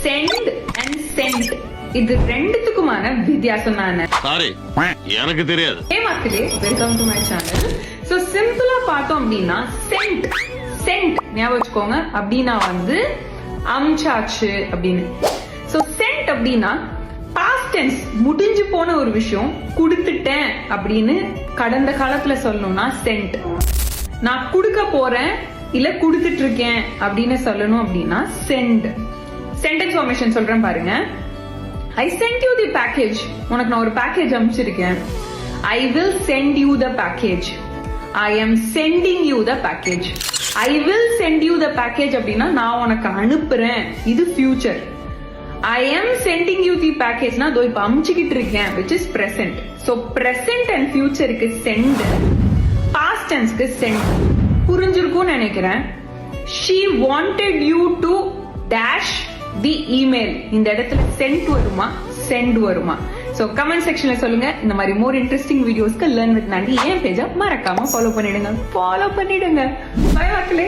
Send and send இது ரெண்டுத்துக்குமான வித்தியாசம் தான். சாரி, எனக்கு தெரியாது. ஏ மக்களே, welcome to my channel. So சிம்பிளா பார்த்தோம் அப்படின்னா சென்ட் சென்ட் ஞாபகம் வச்சுக்கோங்க. அப்படின்னா வந்து அம்சாச்சு அப்படின்னு. சோ சென்ட் அப்படின்னா பாஸ்ட் டென்ஸ், முடிஞ்சு போன ஒரு விஷயம், கொடுத்துட்டேன் அப்படின்னு கடந்த காலத்துல சொல்லணும்னா சென்ட். நான் கொடுக்க போறேன் இல்ல கொடுத்துட்டு இருக்கேன் அப்படின்னு சொல்லணும் அப்படின்னா சென்ட். சென்டென்ஸ் ஃபார்மேஷன் சொல்றேன் பாருங்க. I sent you the package. உனக்கு நான் ஒரு package அனுப்பிச்சிருக்கேன். I will send you the package. I am sending you the package. I will send you the package அப்படின்னா நான் உனக்கு அனுப்புறேன், இது future. I am sending you the package நான் இப்ப அனுப்பிச்சிக்கிட்டு இருக்கேன், which is present. So present and futureக்கு send, past tenseக்கு send. புரிஞ்சிருக்கும்னு நினைக்கிறேன். She wanted you to dash the email. இந்த இடத்துல sent வருமா send வருமா? சோ கமெண்ட் செக்ஷன்ல சொல்லுங்க. இந்த மாதிரி மோர் இன்ட்ரெஸ்டிங் வீடியோஸ்க்கு லேர்ன் வித் நாண்டி என் பேஜை மறக்காம ஃபாலோ பண்ணிடுங்க. பை மக்களே.